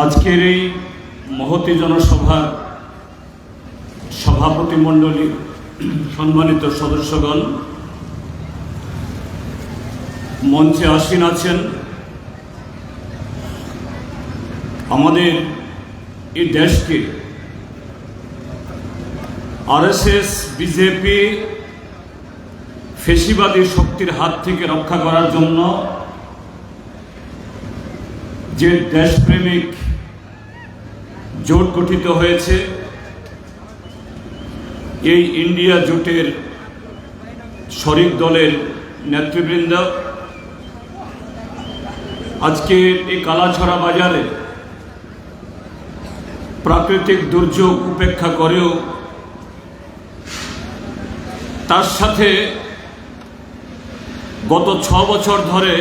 আজকের এই মহতী জনসভার সভাপতি মণ্ডলী, সম্মানিত সদস্যগণ, মঞ্চে আসীন আছেন, আমাদের এই দেশকে আরএসএস, বিজেপি, ফ্যাসিবাদী শক্তির হাত থেকে রক্ষা করার জন্য যে দেশপ্রেমিক জোট গঠিত হয়েছে, এই ইন্ডিয়া জোটের শরিক দলের নেতৃবৃন্দ আজকে এই কালাছড়া বাজারে প্রাকৃতিক দুর্যোগ উপেক্ষা করেও তার সাথে গত 6 বছর ধরে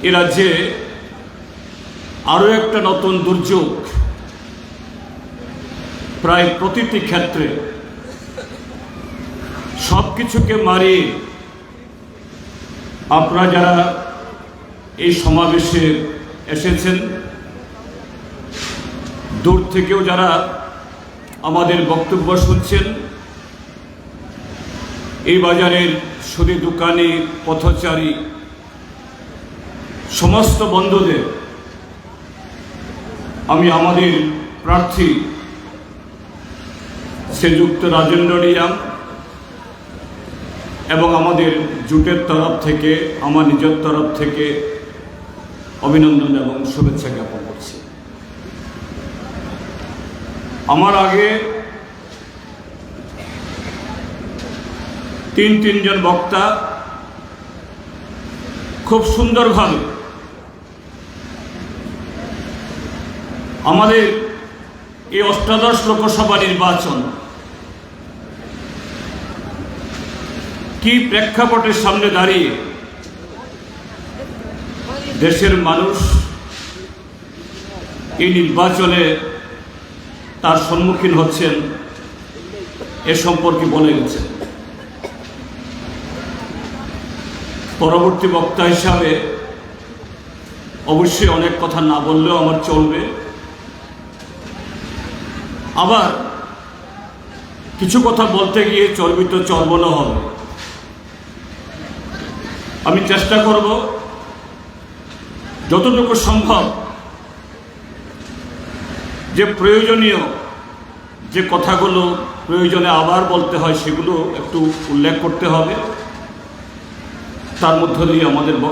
এ রাজ্যে আরও একটা নতুন দুর্যোগ প্রায় প্রতিটি ক্ষেত্রে সব কিছুকে মারিয়ে আপনারা যারা এই সমাবেশে এসেছেন, দূর থেকেও যারা আমাদের বক্তব্য শুনছেন, এই বাজারের সুদী দোকানি, পথচারী সমস্ত বন্ধুদের আমি আমাদের প্রার্থী শ্রীযুক্ত রাজেন্দ্র রিয়াং এবং আমাদের জোটের তরফ থেকে, আমার নিজের তরফ থেকে অভিনন্দন এবং শুভেচ্ছা জ্ঞাপন করছি। আমার আগে তিনজন বক্তা খুব সুন্দরভাবে আমাদের এই অষ্টাদশ লোকসভা নির্বাচন কি প্রেক্ষাপটের সামনে দাঁড়িয়ে দেশের মানুষ এই নির্বাচনে তার সম্মুখীন হচ্ছেন এ সম্পর্কে বলে গেছেন। পরবর্তী বক্তা হিসাবে অবশ্যই অনেক কথা না বললেও আমার চলবে, আবার কিছু কথা বলতে গিয়ে চর্বিত চর্বণ হবে। আমি চেষ্টা করব যতটুকু সম্ভব যে প্রয়োজনীয় যে কথাগুলো প্রয়োজনে আবার বলতে হয় সেগুলো একটু উল্লেখ করতে হবে, তার মধ্য দিয়ে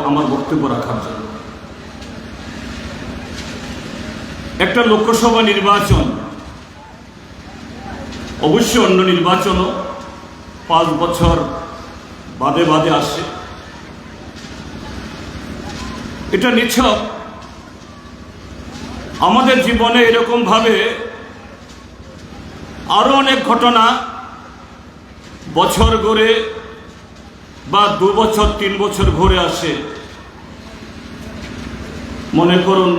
আমার বক্তব্য রাখার জন্য। একটা লোকসভা নির্বাচন অবশ্যই অন্য নির্বাচনও 5 বছর বাদে বাদে আসে, এটা নিছক আমাদের জীবনে এরকমভাবে আরো অনেক ঘটনা বছর ঘুরে বা 2 বছর 3 বছর ঘুরে আসে। মনে করুন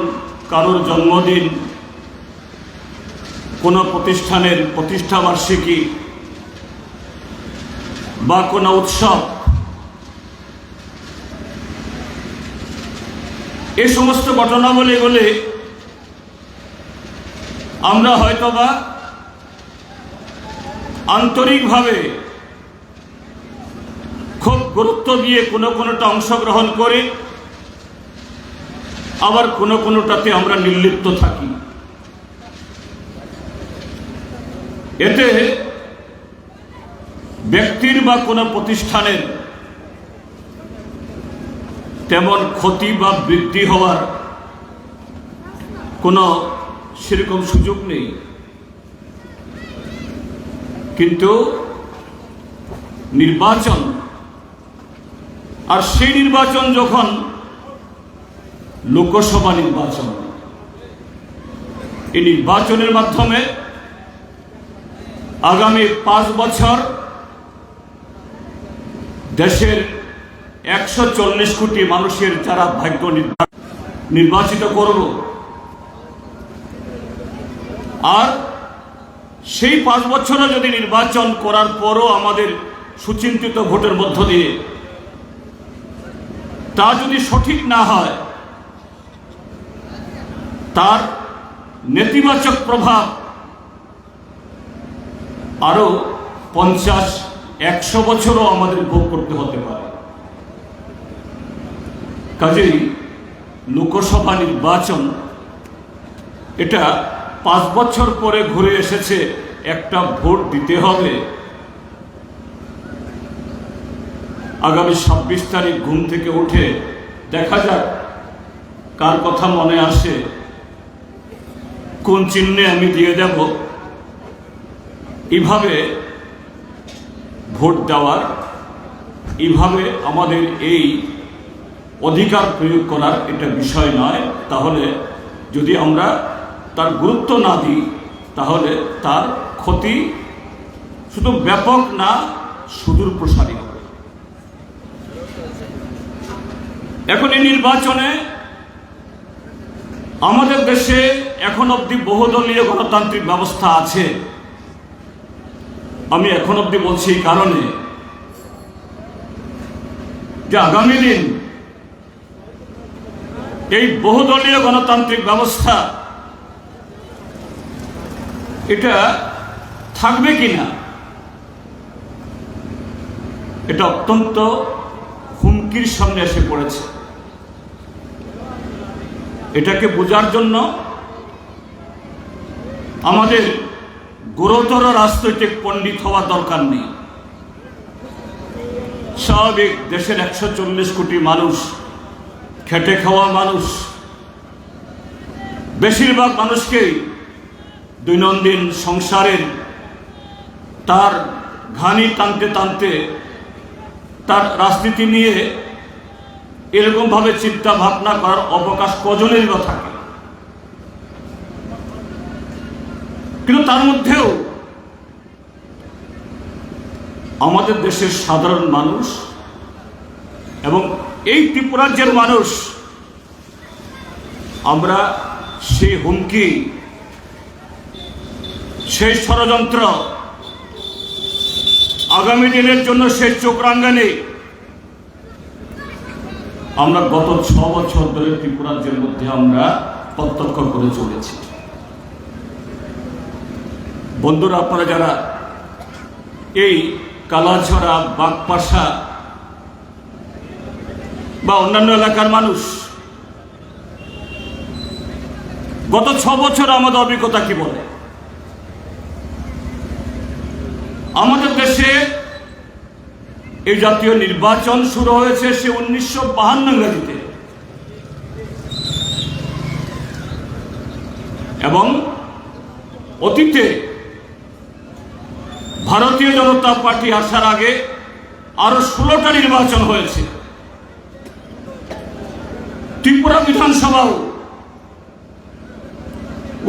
কারোর জন্মদিন, কোনো প্রতিষ্ঠানের প্রতিষ্ঠাবার্ষিকী বা কোনো উৎসব, এই সমস্ত ঘটনাবলী বলে আমরা হয়তোবা আন্তরিকভাবে খুব গুরুত্ব দিয়ে কোনোটা অংশগ্রহণ করি, আবার কোনোটাতে আমরা নির্লিপ্ত থাকি। এতে ব্যক্তির বা কোনো প্রতিষ্ঠানের তেমন ক্ষতি বা বৃদ্ধি হওয়ার কোনো সেরকম সুযোগ নেই, কিন্তু নির্বাচন, আর সেই নির্বাচন যখন লোকসভা নির্বাচন, এই নির্বাচনের মাধ্যমে আগামী 5 বছর দেশের 140 কোটি মানুষের যারা ভাগ্য নির্বাচিত করব, আর সেই 5 বছরে যদি নির্বাচন করার পরও আমাদের সুচিন্তিত ভোটের মধ্য দিয়ে তা যদি সঠিক না হয় তার নেতিবাচক প্রভাব আরো 50-100 বছরও আমাদের ভোগ করতে হতে পারে। কাজেই লোকসভা নির্বাচন এটা 5 বছর পরে ঘুরে এসেছে, একটা ভোট দিতে হবে। আগামী 26 তারিখ ঘুম থেকে উঠে দেখা যাক কার কথা মনে আসে, কোন চিহ্নে আমি দিয়ে দেব। এইভাবে ভোট দেওয়ার, এইভাবে আমাদের এই অধিকার প্রয়োগ করার এটা বিষয় নয়। তাহলে যদি আমরা তার গুরুত্ব না দিই তাহলে তার ক্ষতি শুধু ব্যাপক না, সুদূর প্রসারী হবে। এখন এই নির্বাচনে আমাদের দেশে এখন অবধি বহুদলীয় গণতান্ত্রিক ব্যবস্থা আছে। আমি এখন অবধি বলছি এই কারণে যে আগামী দিন এই বহুদলীয় গণতান্ত্রিক ব্যবস্থা এটা থাকবে কিনা, এটা অত্যন্ত হুমকির সামনে এসে পড়েছে। এটাকে বোঝার জন্য আমাদের গুরুতর রাজনৈতিক পণ্ডিত হওয়া দরকার নেই। স্বাভাবিক দেশের 140 কোটি মানুষ, খেটে খাওয়া মানুষ, বেশিরভাগ মানুষকেই দৈনন্দিন সংসারের তার ঘানি টানতে টানতে তার রাজনীতি নিয়ে এরকমভাবে চিন্তা ভাবনা করার অবকাশ কজনেরই বা থাকে। কিন্তু তার মধ্যেও আমাদের দেশের সাধারণ মানুষ এবং এই ত্রিপুরাজ্যের মানুষ, আমরা সেই হুমকি, সেই ষড়যন্ত্র, আগামী দিনের জন্য সেই চোখ রাঙানি আমরা গত 6 বছর ধরে ত্রিপুরাজ্যের মধ্যে আমরা প্রত্যক্ষ করে চলেছি। বন্ধুরা, আপনারা যারা এই কালাছড়া, বাগপাশা বা অন্যান্য এলাকার মানুষ, গত 6 বছর আমাদের অভিজ্ঞতা কি বলে? আমাদের দেশে এই জাতীয় নির্বাচন শুরু হয়েছে সে 1952 ইংরেজিতে, এবং অতীতে ভারতীয় জনতা পার্টি আসার আগে আরো 16টা নির্বাচন হয়েছে। ত্রিপুরা বিধানসভাও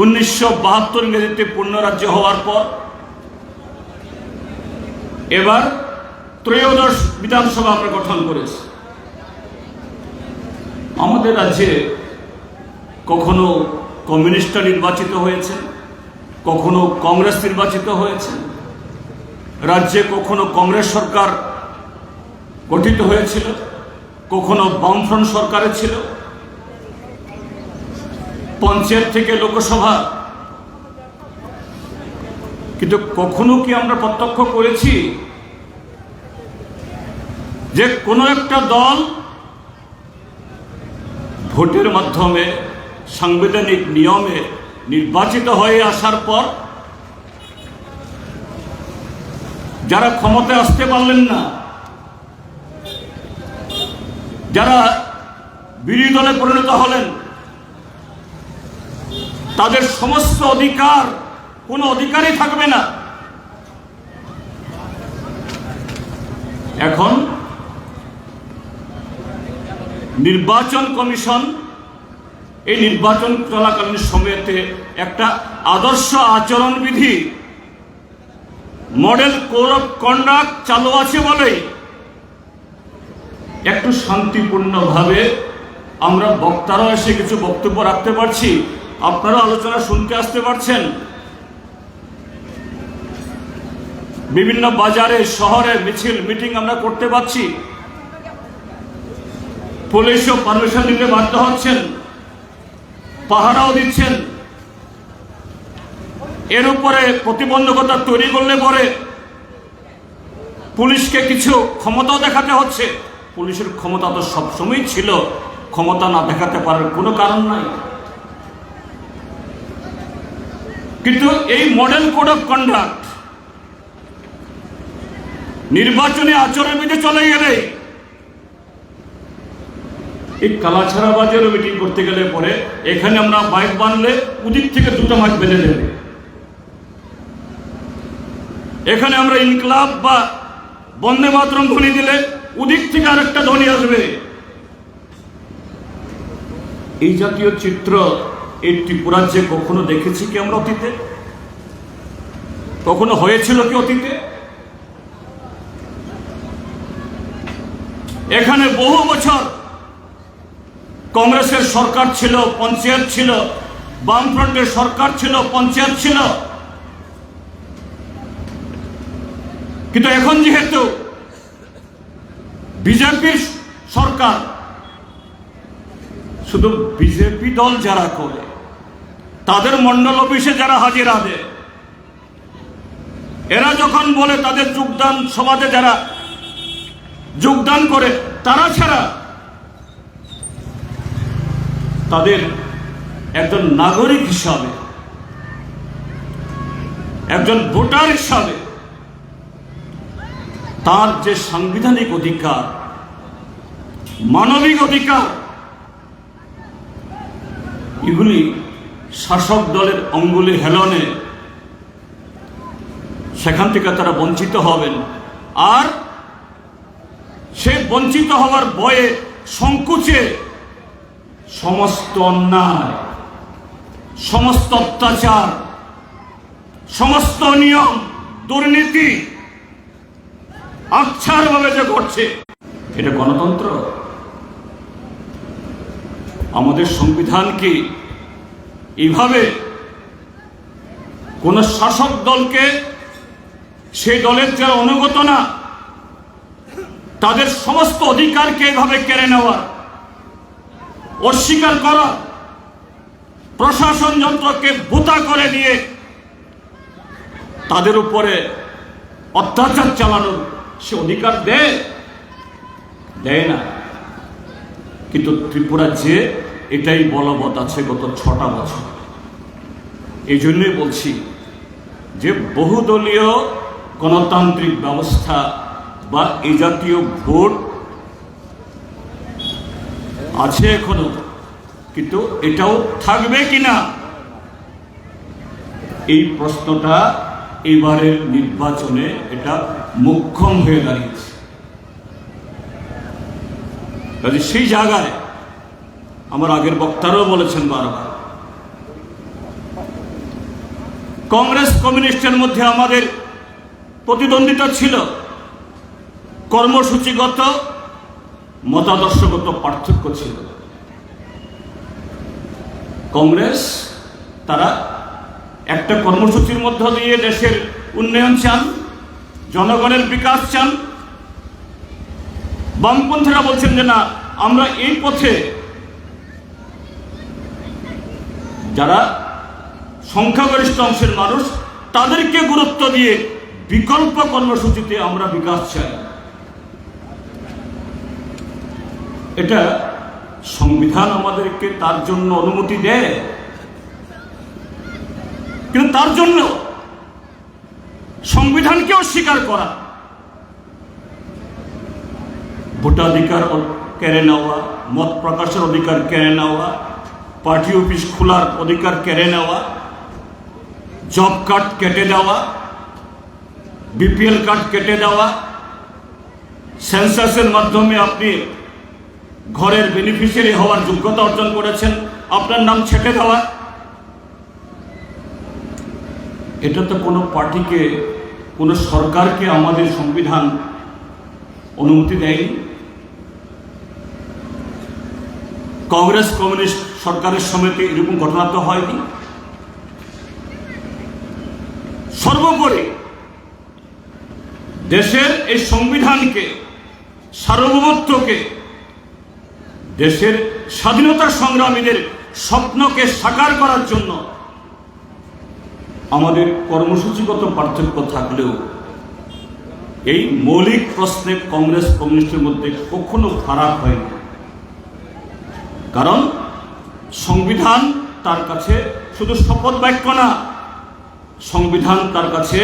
1972 ইংরেজিতে পূর্ণরাজ্য হওয়ার পর এবার 13শ বিধানসভা আমরা গঠন করেছি। আমাদের রাজ্যে কখনো কমিউনিস্টরা নির্বাচিত হয়েছে, কখনো কংগ্রেস নির্বাচিত হয়েছে, রাজ্যে কখনো কংগ্রেস সরকার গঠিত হয়েছিল, কখনো বামফ্রন্ট সরকারে ছিল। পঞ্চায়েত থেকে লোকসভা, কিন্তু কখনো কি আমরা প্রত্যক্ষ করেছি যে কোনো একটা দল ভোটের মাধ্যমে সাংবিধানিক নিয়মে নির্বাচিত হয়ে আসার পর যারা ক্ষমতায় আসতে পারলেন না, যারা বিরোধী দলে পরিণত হলেন, তাদের সমস্ত অধিকার, কোনো অধিকারই থাকবে না। এখন নির্বাচন কমিশন এই নির্বাচন চলাকালীন সময়তে একটা আদর্শ আচরণবিধি, মডেল কোড অফ কন্ডাক্ট চালু আছে বলেই একটু শান্তিপূর্ণভাবে আমরা বক্তারা এসে কিছু বক্তব্য রাখতে পারছি, আপনারা আলোচনা শুনতে আসতে পারছেন। বিভিন্ন বাজারে, শহরে মিছিল, মিটিং আমরা করতে পারছি। পুলিশও পারমিশন দিতে বাধ্য হচ্ছেন। পাহারাও দিচ্ছেন, এর উপরে প্রতিবন্ধকতা তৈরি করলে পরে পুলিশকে কিছু ক্ষমতাও দেখাতে হচ্ছে। পুলিশের ক্ষমতা তো সবসময় ছিল, ক্ষমতা না দেখাতে পারার কোনো কারণ নাই। কিন্তু এই মডেল কোড অফ কন্ডাক্ট নির্বাচনী আচরণবিধি চলে গেলে এই কালাছাড়াবাজেরও মিটিং করতে গেলে পরে এখানে আমরা বাইক বানলে ওদিক থেকে দুটো মাইক বেঁধে দেবে, এখানে আমরা ইনকলাব বা বন্দে মাতরম ধ্বনি দিলে ওদিক থেকে আরেকটা ধ্বনি আসবে। এই জাতীয় চিত্র এই ত্রিপুরাজ্যে কখনো দেখেছি কি আমরা অতীতে? কখনো হয়েছিল কি অতীতে? এখানে বহু বছর কংগ্রেসের সরকার ছিল, পঞ্চায়েত ছিল, বামফ্রন্টের সরকার ছিল, পঞ্চায়েত ছিল, কিন্তু এখন যেহেতু বিজেপি সরকার, শুধু বিজেপি দল যারা করে, তাদের মন্ডল অফিসে যারা হাজিরা দেয়, এরা যখন বলে তাদের যোগদান সভাতে যারা যোগদান করে, তারা ছাড়া তাদের একজন নাগরিক হিসাবে, একজন ভোটার হিসাবে তার যে সাংবিধানিক অধিকার, মানবিক অধিকার, এগুলি শাসক দলের অঙ্গুলি হেলনে সেখান থেকে তারা বঞ্চিত হবেন। আর সে বঞ্চিত হওয়ার ভয়ে, সংকোচে সমস্ত অন্যায়, সমস্ত অত্যাচার, সমস্ত নিয়ম, দুর্নীতি আচ্ছারভাবে যে ঘটছে, এটা গণতন্ত্র? আমাদের সংবিধান কি এইভাবে কোন শাসক দলকে, সেই দলের যারা অনুগত না, তাদের সমস্ত অধিকারকে এভাবে কেড়ে নেওয়া, অস্বীকার করা, প্রশাসন যন্ত্রকে ভোতা করে দিয়ে তাদের উপরে অত্যাচার চালানোর সে অধিকার দেয় না? কিন্তু ত্রিপুরা যে এটাই বলবৎ আছে গত 6টা বছর। এই জন্যই বলছি যে বহুদলীয় গণতান্ত্রিক ব্যবস্থা বা এই জাতীয় ভোট আছে এখনো, কিন্তু এটাও থাকবে কিনা এই প্রশ্নটা এবারের নির্বাচনে এটা মোক্ষম হয়ে দাঁড়িয়েছে। কাজে সেই জায়গায় আমার আগের বক্তারাও বলেছেন বারবার, কংগ্রেস কমিউনিস্টের মধ্যে আমাদের প্রতিদ্বন্দ্বিতা ছিল, কর্মসূচিগত, মতাদর্শগত পার্থক্য ছিল। কংগ্রেস তারা একটা কর্মসূচির মধ্য দিয়ে দেশের উন্নয়ন চান, জনগণের বিকাশ চান। বামপন্থীরা বলছেন যে না, আমরা এই পথে যারা সংখ্যাগরিষ্ঠ অংশের মানুষ, তাদেরকে গুরুত্ব দিয়ে বিকল্প কর্মসূচিতে আমরা বিকাশ চাই। এটা সংবিধান আমাদেরকে তার জন্য অনুমতি দেয়, কিন্তু তার জন্য সংবিধানকে অস্বীকার করা, ভোটাধিকার কেড়ে নেওয়া, মত প্রকাশের অধিকার কেড়ে নেওয়া, পার্টি অফিস খোলার অধিকার কেড়ে নেওয়া, জব কার্ড কেটে দেওয়া, বিপিএল কার্ড কেটে দেওয়া, সেন্সাসের মাধ্যমে আপনি ঘরের বেনিফিশিয়ারি হওয়ার যোগ্যতা অর্জন করেছেন, আপনার নাম ছেঁটে দেওয়া, এটা তো কোনো পার্টিকে, কোনো সরকারকে আমাদের সংবিধান অনুমতি দেয়নি। কংগ্রেস কমিউনিস্ট সরকারের সময়তে এরকম ঘটনা তো হয়নি। সর্বোপরি দেশের এই সংবিধানকে, সার্বভৌমত্বকে, দেশের স্বাধীনতা সংগ্রামীদের স্বপ্নকে সাকার করার জন্য আমাদের কর্মসূচিগত পার্থক্য থাকলেও এই মৌলিক প্রশ্নে কংগ্রেস কমিউনিস্টের মধ্যে কখনো ফারাক হয়নি। কারণ সংবিধান তার কাছে শুধু শপথ বাক্য না, সংবিধান তার কাছে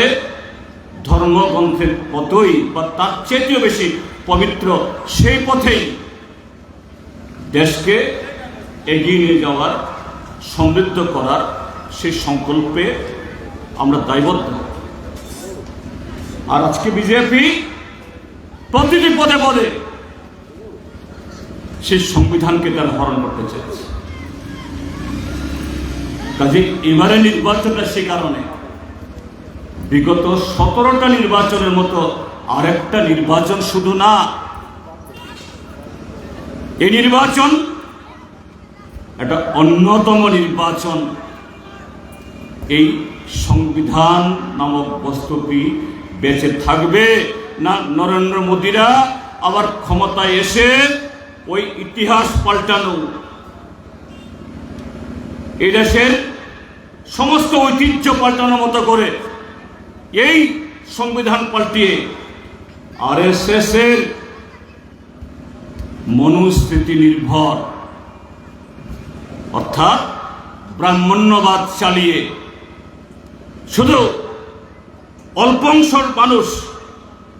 ধর্মগ্রন্থের মতোই বা তার চেয়েও বেশি পবিত্র। সেই পথেই দেশকে এগিয়ে নিয়ে যাওয়ার, সমৃদ্ধ করার সেই সংকল্পে আমরা দায়বদ্ধ। আর আজকে বিজেপি প্রতিটি পদে পদে সেই সংবিধানকে তার হরণ করতে চেয়েছে। কাজে এবারে নির্বাচনটা সে কারণে বিগত 17টা নির্বাচনের মতো আরেকটা নির্বাচন শুধু না, এই নির্বাচন একটা অন্যতম নির্বাচন। এই সংবিধান নামক বস্তুটি বেঁচে থাকবে না নরেন্দ্র মোদীরা আবার ক্ষমতায় এসে ওই ইতিহাস পাল্টানো, এই দেশের সমস্ত ঐতিহ্য পাল্টানোর মতো করে এই সংবিধান পাল্টিয়ে আরএসএস এর মনুস্মৃতি নির্ভর অর্থাৎ ব্রাহ্মণ্যবাদ চালিয়ে শুধু অল্প অংশের মানুষ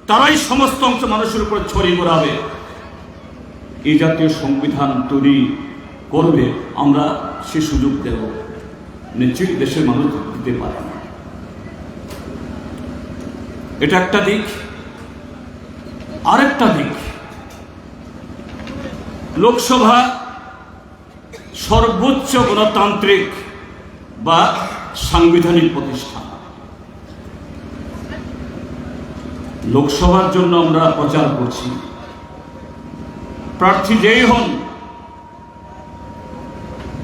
তারাই সমস্ত অংশ মানুষের উপর ছড়িয়ে পড়াবে, এই জাতীয় সংবিধান তৈরি করবে, আমরা সে সুযোগ দেব নিশ্চিত দেশের মানুষ দিতে পারে না। এটা একটা দিক। আরেকটা দিক, লোকসভা সর্বোচ্চ গণতান্ত্রিক বা সাংবিধানিক প্রতিষ্ঠান। লোকসভার জন্য আমরা প্রচার করছি, প্রার্থী যেই হন,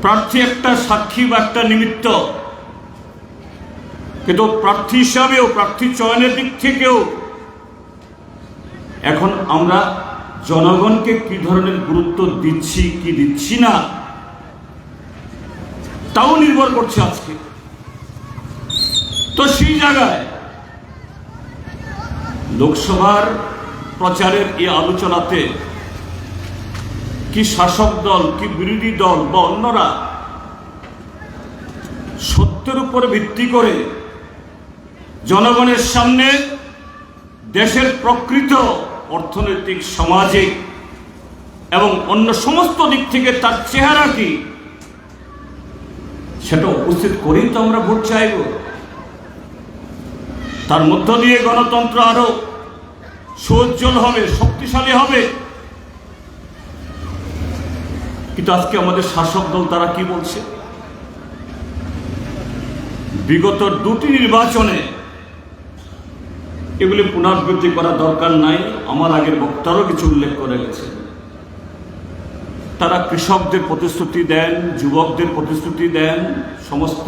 প্রার্থী একটা সাক্ষী বা একটা নিমিত্ত, কিন্তু প্রার্থী হিসাবেও, প্রার্থী চয়নের দিক থেকেও এখন আমরা জনগণকে কি ধরনের গুরুত্ব দিচ্ছি কি দিচ্ছি না তাও নির্ভর করছে আজকে। তো সেই জায়গায় লোকসভার প্রচারের এই আলোচনাতে কি শাসক দল কি বিরোধী দল বা অন্যরা সত্যের উপর ভিত্তি করে জনগণের সামনে দেশের প্রকৃত অর্থনৈতিক, সামাজিক এবং অন্য সমস্ত দিক থেকে তার চেহারা কি সেটা উপস্থিত করেই তো আমরা ভোট চাইব। তার মধ্য দিয়ে গণতন্ত্র আরো সুউজ্জ্বল হবে, শক্তিশালী হবে। কিন্তু আজকে আমাদের শাসক দল তারা কি বলছে? বিগত দুটি নির্বাচনে, এগুলি পুনরাবৃত্তি করা দরকার নাই, আমার আগের বক্তারও কিছু উল্লেখ করে গেছে। তারা কৃষকদের প্রতিশ্রুতি দেন, যুবকদের প্রতিশ্রুতি দেন, সমস্ত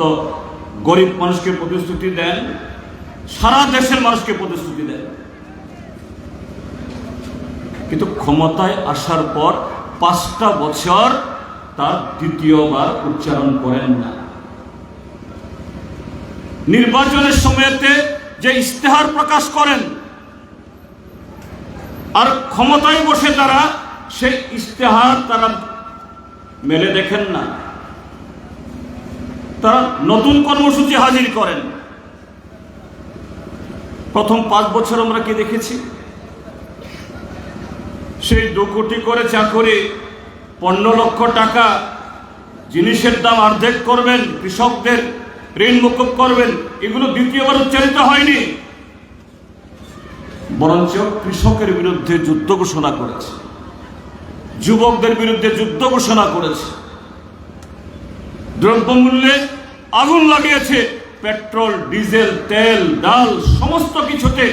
গরিব মানুষকে প্রতিশ্রুতি দেন, সারা দেশের মানুষকে প্রতিশ্রুতি দেন, কিন্তু ক্ষমতায় আসার পর 5টা বছর তার দ্বিতীয়বার উচ্চারণ করেন না। নির্বাচনের সময়তে যে ইশতেহার প্রকাশ করেন আর ক্ষমতায় বসে তারা সেই ইশতেহার তারা মেলে দেখেন না, তারা নতুন কর্মসূচি হাজির করেন। প্রথম 5 বছর আমরা কি দেখেছি? সেই 2 কোটি করে চাকরি, 15 লক্ষ টাকা, জিনিসের দাম অর্ধেক করবেন, কৃষকদের ঋণ মুকুব করবেন, এগুলো দ্বিতীয়বার উচ্চারিত হয়নি, বরঞ্চ কৃষকের বিরুদ্ধে যুদ্ধ ঘোষণা করেছে, যুবকদের বিরুদ্ধে যুদ্ধ ঘোষণা করেছে, দ্রব্যমূল্যে আগুন লাগিয়েছে, পেট্রোল, ডিজেল, তেল, ডাল সমস্ত কিছুতে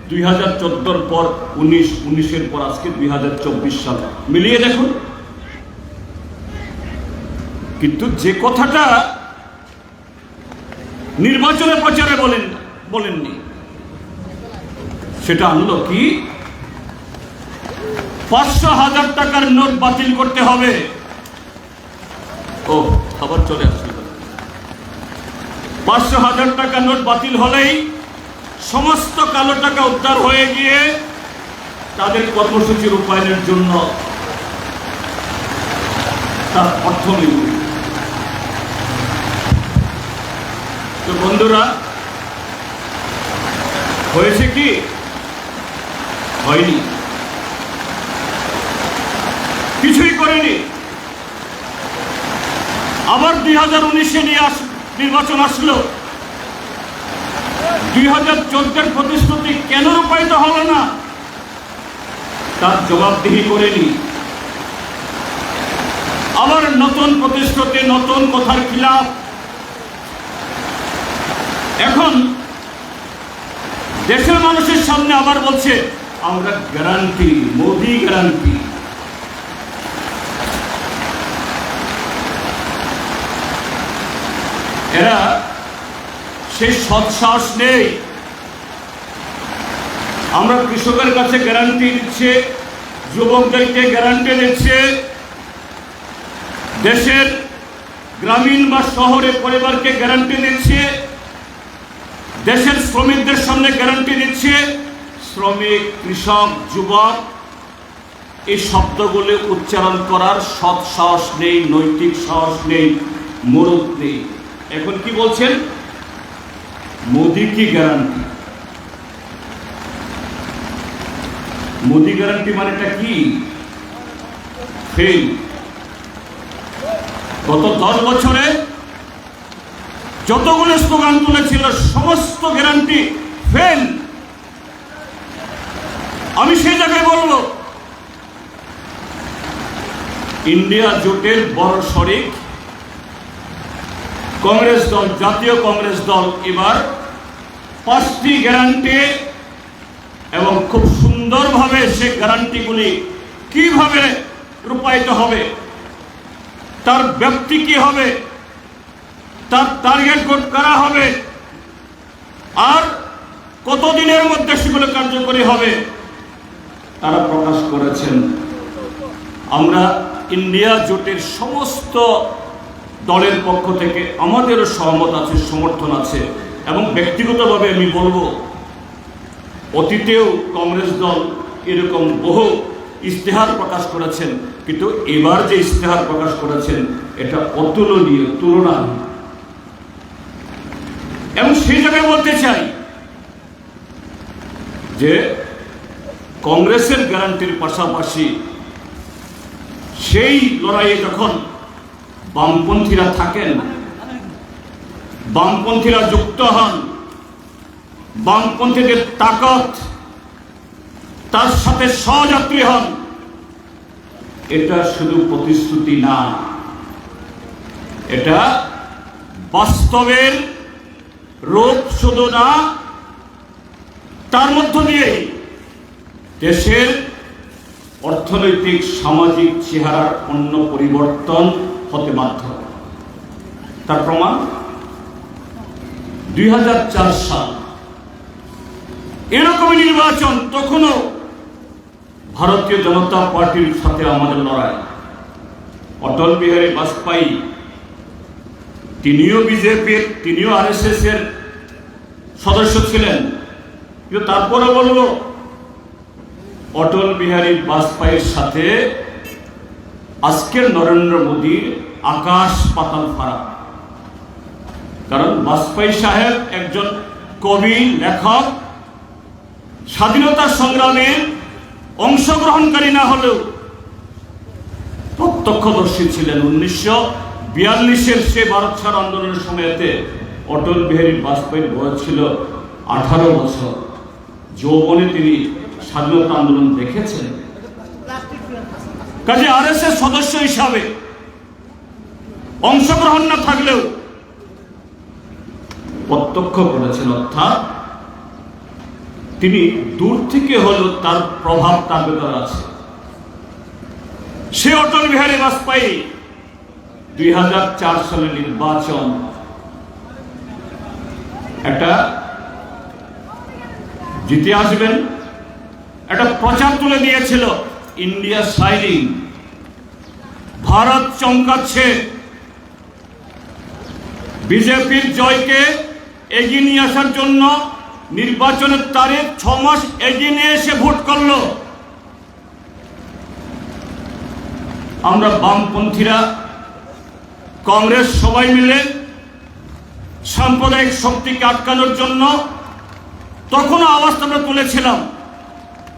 2014 পর 19 পর আজকে 2024 সাল মিলিয়ে দেখুন। কিন্তু যে কথাটা নির্বাচনের প্রচারে বলেননি, সেটা আনলো কি? 500,000 টাকার নোট বাতিল করতে হবে, ও আবার চলে আসছিল। 500,000 টাকা নোট বাতিল হলেই সমস্ত কালো টাকা উদ্ধার হয়ে গিয়ে তাদের কর্মসূচি রূপায়ণের জন্য তার অর্থ মিলবে। তো বন্ধুরা, হয়েছে কি? হয়নি, কিছুই করেনি। আবার 2019-এ নির্বাচন আসলো। 2014-এর প্রতিশ্রুতি কেন রূপায়িত হলো না তার জবাবদিহি করেনি। আবার নতুন প্রতিশ্রুতি, নতুন কথার খিলাফ। এখন দেশের মানুষের সামনে আবার বলছে আমরা গ্যারান্টি, মোদি গ্যারান্টি। এরা সেই সৎসাহস নেই। আমরা কৃষকের কাছে গ্যারান্টি দিচ্ছে, যুবকদেরকে গ্যারান্টি দিচ্ছে, দেশের গ্রামীণ বা শহরে পরিবারকে গ্যারান্টি দিচ্ছে, দেশের শ্রমিকদের সামনে গ্যারান্টি দিচ্ছে। শ্রমিক, কৃষক, যুবক এই শব্দগুলি উচ্চারণ করার সৎ সাহস নেই, নৈতিক সাহস নেই, মরদ নেই। এখন কি বলছেন? মোদি কি গ্যারান্টি? মোদি গ্যারান্টি মানেটা কি? ফেল। গত 10 বছরে যতগুলো স্লোগান তুলেছিল সমস্ত গ্যারান্টি ফেল। আমি সেই জায়গায় বলবো, ইন্ডিয়া জোটের বড় শরিক কংগ্রেস দল, জাতীয় কংগ্রেস দল এবার 5টি গ্যারান্টি এবং খুব সুন্দরভাবে সে গ্যারান্টিগুলি কিভাবে রূপায়িত হবে, তার ব্যক্তি কি হবে, তার টার্গেট করা হবে, আর কতদিনের মধ্যে সেগুলো কার্যকরী হবে তারা প্রকাশ করেছেন। আমরা ইন্ডিয়া জোটের সমস্ত দলের পক্ষ থেকে আমাদেরও সহমত আছে, সমর্থন আছে। এবং ব্যক্তিগতভাবে আমি বলবো, অতীতেও কংগ্রেস দল এরকম বহু ইশতেহার প্রকাশ করেছেন, কিন্তু এবার যে ইশতেহার প্রকাশ করেছেন এটা অতুলনীয়, তুলনাহীন। এবং সেই জায়গায় বলতে চাই যে কংগ্রেসের গ্যারান্টির পাশাপাশি সেই লড়াইয়ে যখন বামপন্থীরা থাকেন, বামপন্থীরা যুক্ত হন, বামপন্থীদের তাকত তার সাথে সহযাত্রী হন, এটা শুধু প্রতিশ্রুতি না, এটা বাস্তবের রূপ শুধু না, তার মধ্য দিয়ে দেশের অর্থনৈতিক সামাজিক চেহারার অন্য পরিবর্তন হতে বাধ্য। তার প্রমাণ 2004 সাল এরকমই নির্বাচন, তখনও ভারতীয় জনতা পার্টির সাথে আমাদের লড়াই। অটল বিহারী বাজপেয়ী তিনিও বিজেপির, তিনিও আরএসএস এর সদস্য ছিলেন, কিন্তু তারপরে বলবো অটল বিহারী বাজপেয়ীর সাথে আজকের নরেন্দ্র মোদীর আকাশ পাতাল ফারাক। কারণ বাজপেয়ী সাহেব একজন কবি, লেখক, স্বাধীনতা সংগ্রামে অংশগ্রহণকারী না হলেও প্রত্যক্ষদর্শী ছিলেন। 1942-এর সে ভারত ছাড় আন্দোলনের সময়তে অটল বিহারী বাজপেয়ীর বয়স ছিল 18 বছর। যৌবনে তিনি স্বাধীনতা আন্দোলন দেখেছেন। কাজে আরএসএস সদস্য হিসাবে অংশগ্রহণ না থাকলেও প্রত্যক্ষ করেছেন, অর্থাৎ তিনি দূর থেকে হলেও তার প্রভাব তার ভেতর আছে। সে অটল বিহারী বাজপেয়ী 2004 সালের নির্বাচন একটা জিতে আসবেন, একটা প্রচার তুলে দিয়েছিল, ইন্ডিয়া শাইনিং, ভারত চমকাচ্ছে, বিজেপির জয়কে এগিয়ে নিয়ে আসার জন্য নির্বাচনের তারিখ 6 মাস এগিয়ে নিয়ে এসে ভোট করল। আমরা বামপন্থীরা, কংগ্রেস সবাই মিলে সাম্প্রদায়িক শক্তিকে আটকানোর জন্য তখনও আওয়াজ আমরা তুলেছিলাম,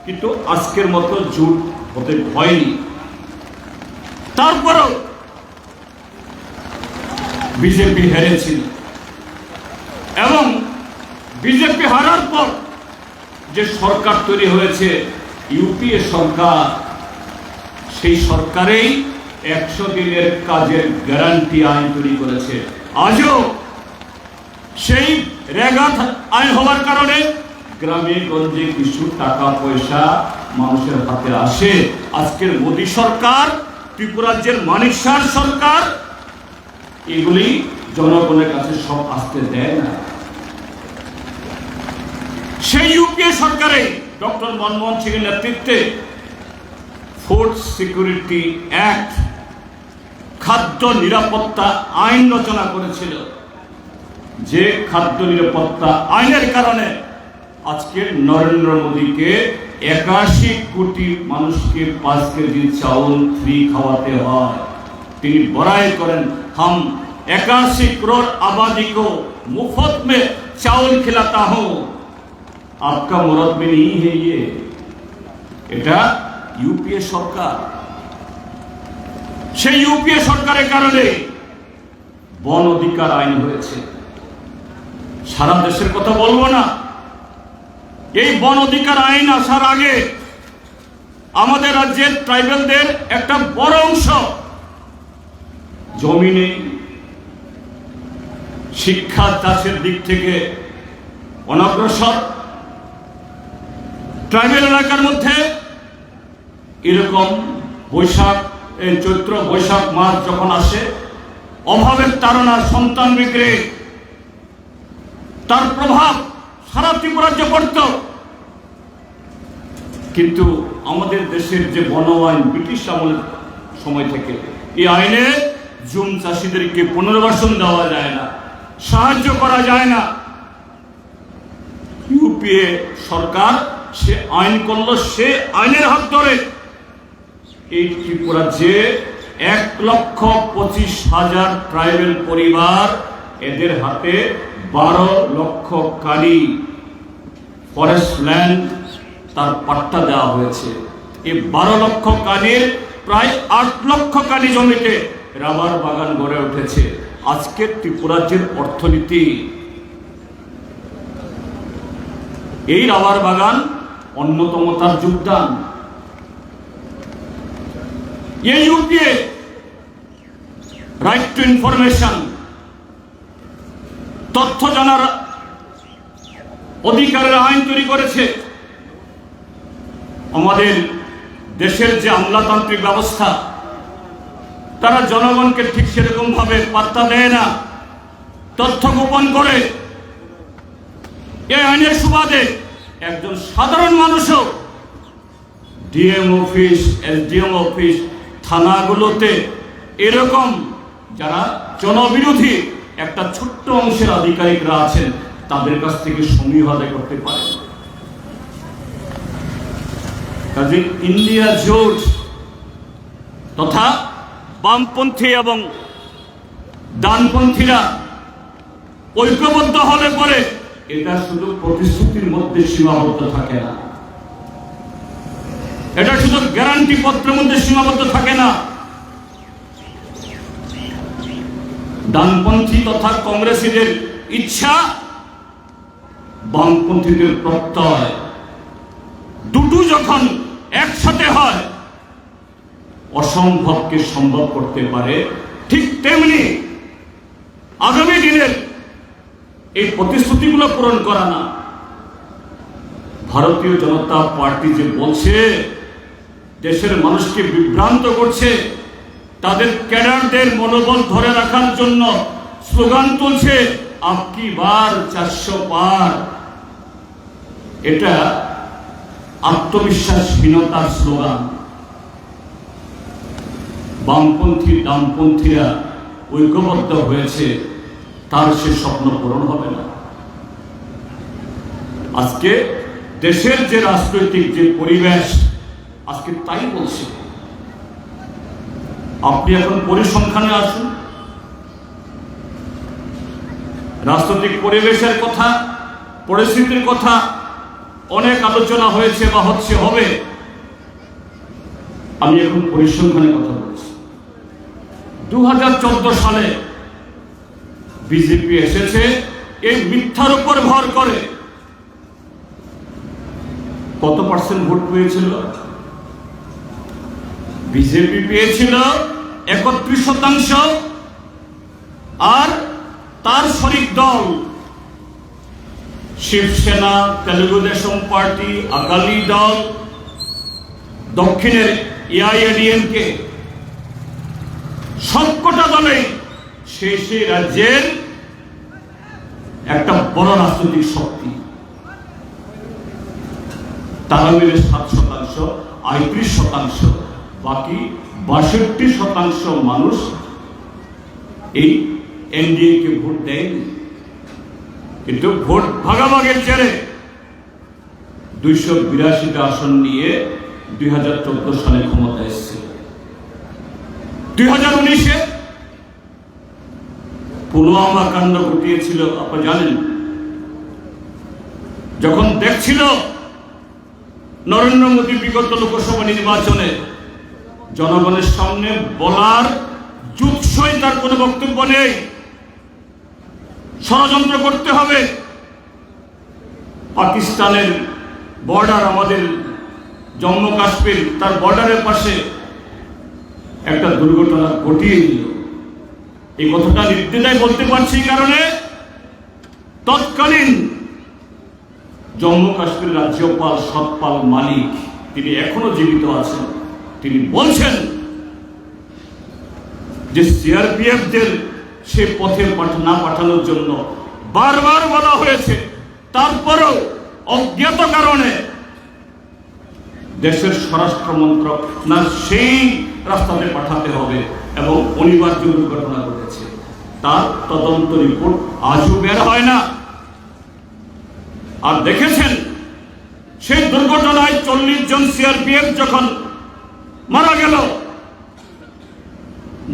কিন্তু আজকের মতো জোট হতে হয়নি। তারপরেও বিজেপি হেরেছিল এবং বিজেপি হারার পর যে সরকার তৈরি হয়েছে ইউপিএ সরকার, সেই সরকারেই 100 দিনের কাজের গ্যারান্টি আইন তৈরি করেছে। আজও সেই রেগা আইন হওয়ার কারণে গ্রামে গঞ্জে কিছু টাকা পয়সা মানুষের হাতে আসে। আজকের মোদী সরকার, ত্রিপুরাজ্যের মানিক শাহ সরকার এগুলি জনগণের কাছে সব আসতে দেয় না। সেই ইউপিএ সরকারে ডক্টর মনমোহন সিংয়ের নেতৃত্বে ফুড সিকিউরিটি অ্যাক্ট, খাদ্য নিরাপত্তা আইন রচনা করেছিল, যে খাদ্য নিরাপত্তা আইনের কারণে আজকে নরেন্দ্র মোদীকে 81 কোটি মানুষকে 5 কেজি চাউল ফ্রি খাওয়াতে হয়। তিনি বড়াই করেন, हम 81 करोड़ आबादी को मुफ्त में चावल खिलाता हूं, आपका मुराद में नहीं है ये। এটা ইউপিএ সরকার। সেই ইউপিএ সরকারের কারণে বন অধিকার আইন হয়েছে। সারা দেশের কথা বলবো না, এই বন অধিকার আইন আসার আগে আমাদের রাজ্যের ট্রাইবেলদের একটা বড় অংশ জমি নেই, শিক্ষা চাষের দিক থেকে অনগ্রসর। ট্রাইবেল এলাকার মধ্যে এরকম চৈত্র বৈশাখ মাস যখন আসে, অভাবের তাড়না, সন্তান বিক্রি, তার প্রভাব সারা ত্রিপুরাজ্যে পড়ত। কিন্তু আমাদের দেশের যে বন আইন ব্রিটিশ আমলের সময় থেকে, এই আইনে জুম চাষিদেরকে পুনর্বাসন দেওয়া যায় না, সাহায্য করা যায় না। ইউপিএ সরকার সে আইন করলো, সে আইনের হাত ধরে এই ত্রিপুরাজ্যে 1,25,000 ট্রাইবেল পরিবার, এদের হাতে 12 লক্ষ কানি ফরেস্ট ল্যান্ড তার পাট্টা দেওয়া হয়েছে। এই 12 লক্ষ কানির প্রায় 8 লক্ষ কানি জমিতে রাবার বাগান গড়ে উঠেছে। আজকে ত্রিপুরাজ্যের অর্থনীতি এই রাবার বাগান অন্যতম তার যোগদান। এই ইউপিএ রাইট টু ইনফরমেশন, তথ্য জানার অধিকারের আইন তৈরি করেছে। আমাদের দেশের যে আমলাতান্ত্রিক ব্যবস্থা, তারা জনগণকে ঠিক সেরকম ভাবে পাত্তা দেয় না, তথ্য গোপন করে। এই আইনের সুবাদে একজন সাধারণ মানুষও ডিএম অফিস, এসডিএম অফিস, থানাগুলোতে এরকম যারা জনবিরোধী একটা ছোট্ট অংশের আধিকারিকরা আছেন, তাদের কাছ থেকে সমীহ আদায় করতে পারে। কাজে ইন্ডিয়া জোট তথা বামপন্থী এবং ডানপন্থীরা ঐক্যবদ্ধ হলে পরে এটা শুধু প্রতিশ্রুতির মধ্যে সীমাবদ্ধ থাকে না, এটা শুধু গ্যারান্টি পত্রের মধ্যে সীমাবদ্ধ থাকে না। ডানপন্থী তথা কংগ্রেসীদের ইচ্ছা, বামপন্থীদের প্রত্যয়, দুটো যখন একসাথে হয় অসম্ভবকে সম্ভব করতে পারে। ঠিক তেমনি আগামী দিনের এই প্রতিশ্রুতিগুলো পূরণ করা না। ভারতীয় জনতা পার্টি যে বলছে দেশের মানুষকে বিভ্রান্ত করছে, তাদের ক্যাডারদের মনোবল ধরে রাখার জন্য স্লোগান তুলছে আপকি বার 400 পার। এটা আত্মবিশ্বাসহীনতার স্লোগান। বামপন্থী ডানপন্থীরা ঐক্যবদ্ধ হয়েছে তার সে স্বপ্ন পূরণ হবে না। আজকে দেশের যে রাজনৈতিক যে পরিবেশ, আজকে তাই বলছে। আপনি এখন পরিসংখ্যানে আসুন, রাজনৈতিক পরিবেশের কথা, পরিস্থিতির কথা অনেক আলোচনা হয়েছে বা হচ্ছে, হবে। আমি এখন পরিসংখ্যানের কথা বলছি। 2014 সালে বিজেপি এসেছে এই মিথ্যার উপর ভর করে। কত পার্সেন্ট ভোট পেয়েছিল? বিজেপি পেয়েছিল 31%, আর তার শরিক দল শিবসেনা, তেলুগু দেশম পার্টি, আকালি দল, দক্ষিণের এআইএডিএমকে, সবকটা দলেই সেই রাজ্যের একটা বড় রাজনৈতিক শক্তি। তারা মিলে 7%, 38%, বাকি 62% মানুষ এই এনডিএ কে ভোট দেয়নি। কিন্তু ভোট ভাগাভাগের জেরে 282টা আসন নিয়ে 2014 সালে ক্ষমতা এসেছে। 2019-এ পুলওয়ামা কাণ্ড ঘটিয়েছিল, আপনারা জানেন। যখন দেখছিল নরেন্দ্র মোদী বিগত লোকসভা নির্বাচনে জনগণের সামনে বলার যুৎসই তার কোনো বক্তব্য নেই, ষড়যন্ত্র করতে হবে, পাকিস্তানের বর্ডার, আমাদের জম্মু কাশ্মীর, তার বর্ডারের পাশে একটা দুর্ঘটনা ঘটিয়ে দিল। এই কথাটা নির্দ্বিধায় বলতে পারছি কারণে তৎকালীন জম্মু কাশ্মীর রাজ্যপাল সতপাল মালিক, তিনি এখনো জীবিত আছেন, তিনি বলছেন যে সিআরপিএফদের সে পথে না পাঠানোর জন্য বারবার বলা হয়েছে, তারপরেও অজ্ঞাত কারণে দেশের স্বরাষ্ট্র মন্ত্রক না সেই রাস্তাতে পাঠাতে হবে এবং অনিবার্য দুর্ঘটনা ঘটেছে। তার তদন্ত রিপোর্ট আজও বের হয় না। আর দেখেছেন সেই দুর্ঘটনায় 40 জন সিআরপিএফ যখন মারা গেল,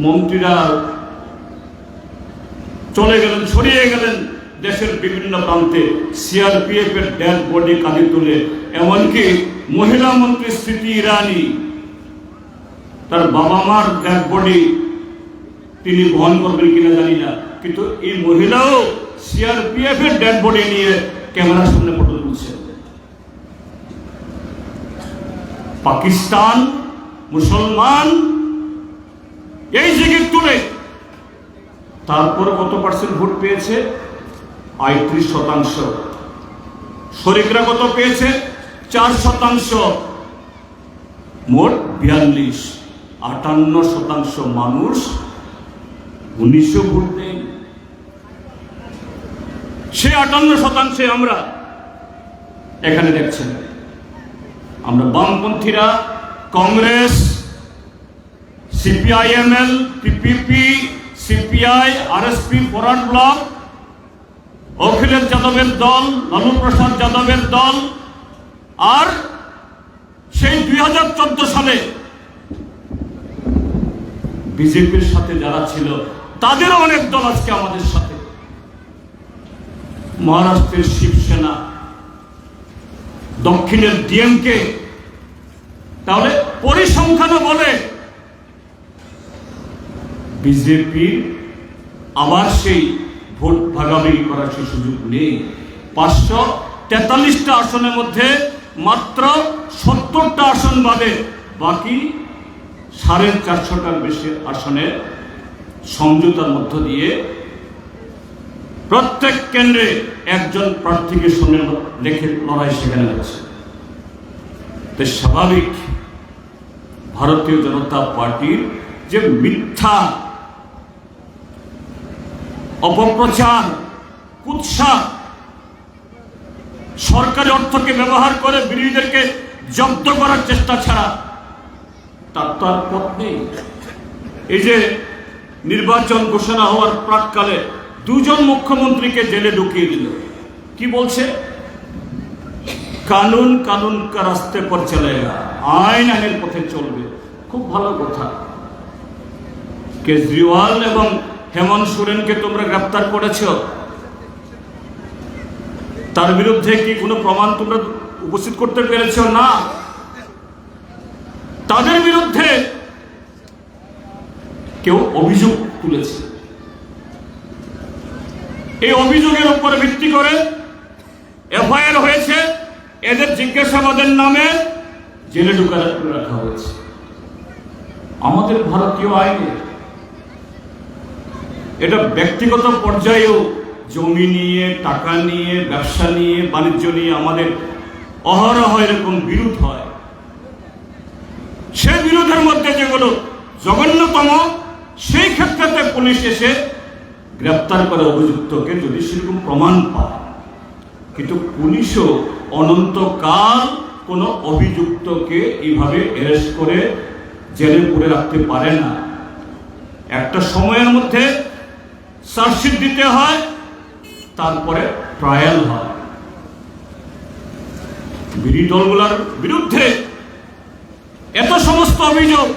মন্ত্রীরা চলে গেলেন, ছড়িয়ে গেলেন দেশের বিভিন্ন প্রান্তে সিআরপিএফ এর ডেড বডি কাঁধে তুলে। এমনকি মহিলা মন্ত্রী স্মৃতি ইরানি, তার বাবা মার ডেড বডি তিনি বহন করবেন কিনা জানি না, কিন্তু এই মহিলাও সিআরপিএফ এর ডেড বডি নিয়ে ক্যামেরার সামনে ফটো তুলছে। পাকিস্তান মুসলমান এই জায়গায় তুলে তারপর কত পার্সেন্ট ভোট পেয়েছে? 38%। শরিকরা কত পেয়েছে? 4%। মোট 42। 58% মানুষ 1900 ভোট দেয়। সে 58% আমরা এখানে দেখছেন, আমরা বামপন্থীরা, Congress, CPIML, PPP, CPI, RSP, forward block, Akhilesh যাদবের দল, লালু প্রসাদ যাদবের দল, আর সেই 2014 সালে বিজেপির সাথে যারা ছিল তাদেরও অনেক দল আজকে আমাদের সাথে। মহারাষ্ট্রের শিবসেনা, দক্ষিণের ডিএমকে। তাহলে পরিসংখ্যানও বলে বিজেপি আবার সেই ভোট ভাগাভাগি করার সেই সুযোগ নেই। 543টা আসনের মধ্যে মাত্র 70টা আসন বাদে বাকি 450টার বেশি আসনে সমঝোতার মধ্য দিয়ে প্রত্যেক কেন্দ্রে একজন প্রার্থীকে সামনে রেখে লড়াই সেখানে হচ্ছে। তো স্বাভাবিক ভারতীয় জনতা পার্টির যে মিথ্যা অপপ্রচার, কুৎসা, সরকারি অর্থকে ব্যবহার করে বিরোধীদেরকে জব্দ করার চেষ্টা ছাড়া তার তো আর পথ নেই। এই যে নির্বাচন ঘোষণা হওয়ার প্রাককালে দুজন মুখ্যমন্ত্রীকে জেলে ঢুকিয়ে দিল। কি বলছে? কানুন কানুন কা রাস্তে পর চলেগা, আইন আইনের পথে চলবে। খুব ভালো কথা। কেজরিওয়াল এবং হেমন্ত সোরেনকে তোমরা গ্রেপ্তার করেছ, তার বিরুদ্ধে কি কোনো প্রমাণ তোমরা উপস্থিত করতে পেরেছ? না। তাদের বিরুদ্ধে কেউ অভিযোগ তুলেছে, এই অভিযোগের উপরে ভিত্তি করে এফআইআর হয়েছে, এদের জিজ্ঞাসাবাদের নামে জেলে ঢুকা রাখা হয়েছে। আমাদের ভারতীয় আইনে এটা ব্যক্তিগত পর্যায়েও জমি নিয়ে, টাকা নিয়ে, ব্যবসা নিয়ে, বাণিজ্য নিয়ে আমাদের অহরহ এরকম বিরোধ হয়। সে বিরোধের মধ্যে যেগুলো জঘন্যতম, সেই ক্ষেত্রে পুলিশ এসে গ্রেপ্তার করে অভিযুক্তকে যদি সেরকম প্রমাণ পায়। কিন্তু পুলিশও অনন্তকাল কোনো অভিযুক্তকে এইভাবে অ্যারেস্ট করে জেলে পুরে রাখতে পারে না। একটা সময়ের মধ্যে চার্জশিট দিতে হয়, তারপরে ট্রায়াল হয়। বিরোধী দলগুলোর বিরুদ্ধে এত সমস্ত অভিযোগ,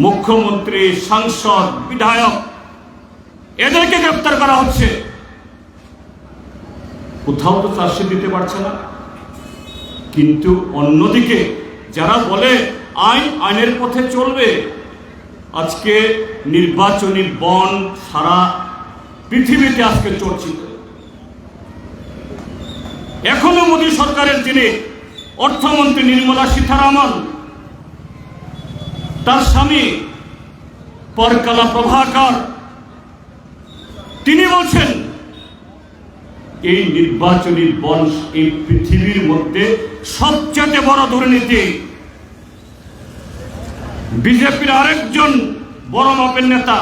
মুখ্যমন্ত্রী, সাংসদ, বিধায়ক এদেরকে গ্রেপ্তার করা হচ্ছে, কোথাও তো চার্জশিট দিতে পারছে না। কিন্তু অন্যদিকে যারা বলে আইন আইনের পথে চলবে, আজকে নির্বাচনী বন্ড সারা পৃথিবীতে আজকে চর্চিত। এখনো মোদী সরকারের যিনি অর্থমন্ত্রী নির্মলা সীতারামন, তার স্বামী পরকালা প্রভাকর, তিনি বলছেন এই নির্বাচনী বন্ড এই পৃথিবীর মধ্যে সবচেয়ে বড় দুর্নীতি। বিজেপির আরেকজন বড় মাপের নেতা,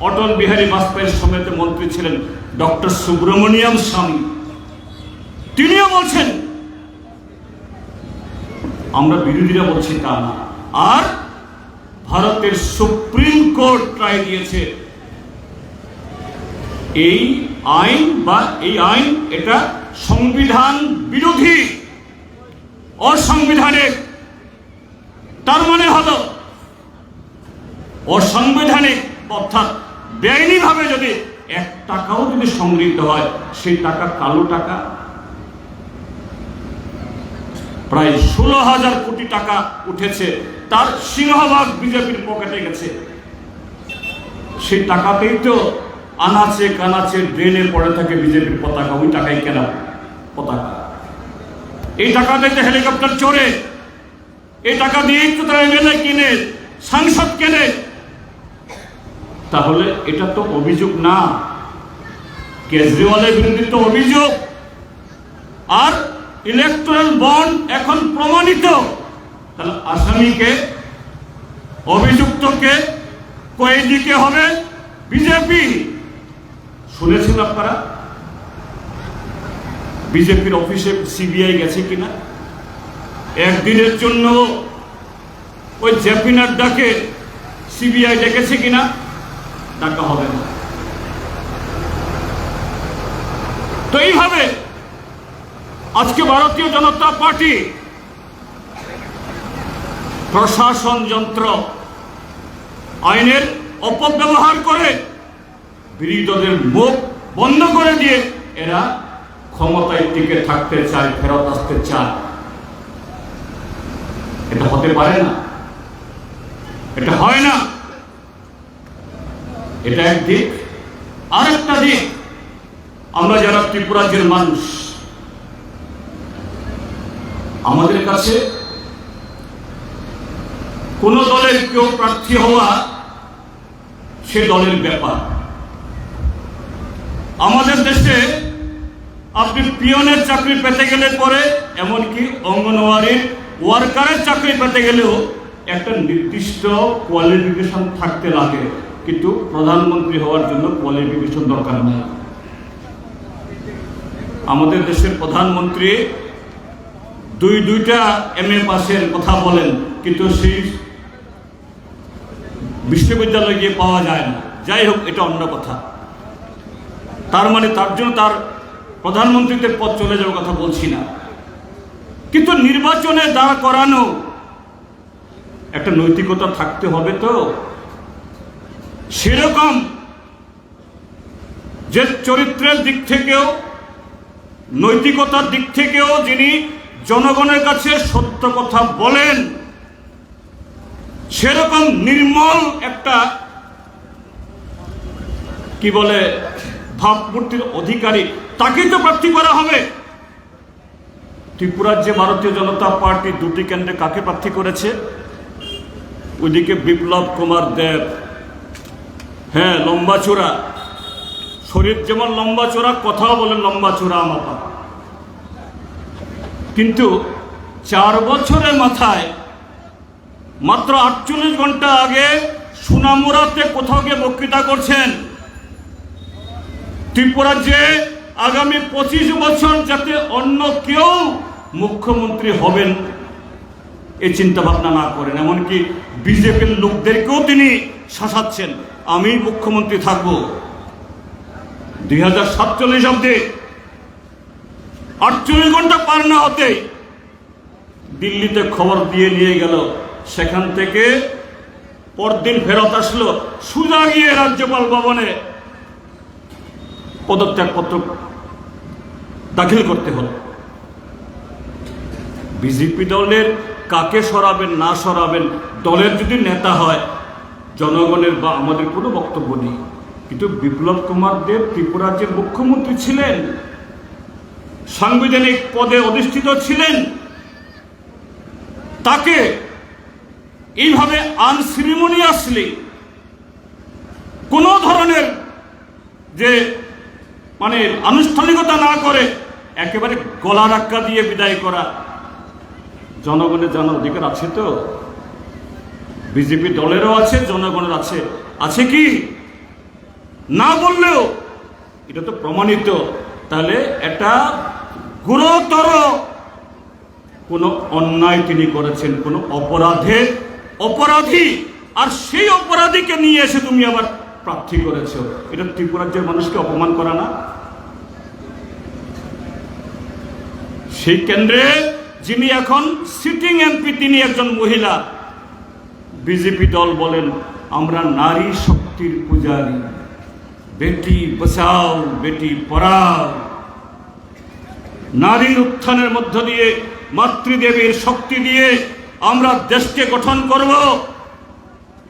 অটল বিহারী বাজপেয়ীর সমেত মন্ত্রী ছিলেন ডক্টর সুব্রমণিয়াম স্বামী, তিনিও বলছেন, আমরা বিরোধীরা বলছি তা না। আর ভারতের সুপ্রিম কোর্ট রায় দিয়েছে এই আইন এটা সংবিধান বিরোধী, অসাংবিধানিক। তার মানে হলো অসাংবিধানিক, অর্থাৎ বেআইনি ভাবে যদি 1 টাকাও যদি সংগৃহীত হয়, সেই টাকা কালো টাকা। প্রায় 16,000 কোটি টাকা উঠেছে, তার সিংহভাগ বিজেপির পকেটে গেছে। সেই টাকাতেই তো আনাচে কানাচে ড্রেনে পড়ে থাকে বিজেপির পতাকা, ওই টাকাই কেনা পতাকা। এই টাকাতে তো হেলিকপ্টার চড়ে, এই টাকা দিয়েই তো তারা এমএলএ কিনে, সাংসদ কেনে। তাহলে এটা তো অভিযোগ না, কেজরিওয়ালের বিরুদ্ধে তো অভিযোগ। আর ইলেকট্রাল বন্ড এখন প্রমাণিত, তাহলে আসামিকে, অভিযুক্তকে, কয়েদিকে হবে বিজেপি। শুনেছেন আপনারা বিজেপির অফিসে সিবিআই গেছে কিনা? একদিনের জন্য ওই জেপি নাড্ডাকে সিবিআই ডেকেছে কিনা? ডাকা হবে না। তো এইভাবে আজকে ভারতীয় জনতা পার্টি প্রশাসন যন্ত্র, আইনের অপব্যবহার করে বিরোধীদের মুখ বন্ধ করে দিয়ে এরা ক্ষমতায় টিকে থাকতে চায়, ফেরত আসতে চায়। এটা হতে পারে না, এটা হয় না। এটা একদিক। আরেকটা দিক, আমরা যারা ত্রিপুরাজ্যের মানুষ, আমাদের কাছে কোন দলের কেউ প্রার্থী হওয়া সে দলের ব্যাপার। আমাদের দেশে আপনি পিয়নের চাকরি পেতে গেলে পরে, এমনকি অঙ্গনওয়াড়ির ওয়ার্কারের চাকরি পেতে গেলেও একটা নির্দিষ্ট কোয়ালিফিকেশন থাকতে লাগে, কিন্তু প্রধানমন্ত্রী হওয়ার জন্য কোয়ালিফিকেশন দরকার নেই। আমাদের দেশের প্রধানমন্ত্রী দুইটা MA পাসের কথা বলেন, কিন্তু সেই বিশ্ববিদ্যালয়ে গিয়ে পাওয়া যায় না। যাই হোক, এটা অন্য কথা। তার মানে তার জন্য তার প্রধানমন্ত্রীদের পদ চলে যাওয়ার কথা বলছি না, কিন্তু নির্বাচনে দাঁড় করানো একটা নৈতিকতা থাকতে হবে। তো সেরকম যে চরিত্রের দিক থেকেও নৈতিকতার দিক থেকেও যিনি জনগণের কাছে সত্য কথা বলেন, সেরকম নির্মল একটা কি বলে ভাবমূর্তির অধিকারী, তাকেই তো প্রার্থী করা হবে। ত্রিপুরার যে ভারতীয় জনতা পার্টি দুটি কেন্দ্রে কাকে প্রার্থী করেছে? ওইদিকে বিপ্লব কুমার দেব, হ্যাঁ লম্বা চূড়া, শরীর যেমন লম্বা চূড়া, কথাও বলেন লম্বা চূড়া আমাপা। কিন্তু 4 বছরের মাথায় মাত্র 48 ঘন্টা আগে সুনামুরাতে কোথাও গিয়ে বক্তৃতা করছেন ত্রিপুরার যে আগামী 25 বছর যাতে অন্য কেউ মুখ্যমন্ত্রী হবেন এই চিন্তা ভাবনা না করেন, এমনকি বিজেপির লোকদেরকেও তিনি শাসাচ্ছেন, আমি মুখ্যমন্ত্রী থাকব 2047 অব্দি। 48 ঘন্টা পার না হতেই দিল্লিতে খবর দিয়ে নিয়ে গেল, সেখান থেকে পরদিন ফেরত আসলো, সোজা গিয়ে রাজ্যপাল ভবনে পদত্যাগপত্র দাখিল করতে হলো। বিজেপি দলের কাকে সরাবেন না সরাবেন, দলের যদি নেতা হয়, জনগণের বা আমাদের কোনো বক্তব্য নেই। কিন্তু বিপ্লব কুমার দেব ত্রিপুরা যে মুখ্যমন্ত্রী ছিলেন, সাংবিধানিক পদে অধিষ্ঠিত ছিলেন, তাকে এইভাবে আনসিরিমোনিয়াসলি কোনো ধরনের যে মানে আনুষ্ঠানিকতা না করে একেবারে গলা ধাক্কা দিয়ে বিদায় করা, জনগণের জানার অধিকার আছে তো? বিজেপি দলেরও আছে, জনগণের আছে, আছে কি? না বললেও এটা তো প্রমাণিত। তাহলে এটা গুরুতর কোনো অন্যায় তিনি করেছেন, কোনো অপরাধী, আর সেই অপরাধীকে নিয়ে এসে তুমি আবার প্রার্থী করেছ। এটা ত্রিপুরার মানুষকে অপমান করা না? সেই কেন্দ্রে যিনি এখন সিটিং এমপি, তিনি একজন মহিলা। বিজেপি দল বলেন আমরা নারী শক্তির পূজারী, বেটি বাঁচাও বেটি পড়াও, নারীর উত্থানের মধ্য দিয়ে, মাতৃদেবীর শক্তি দিয়ে আমরা দেশকে গঠন করব।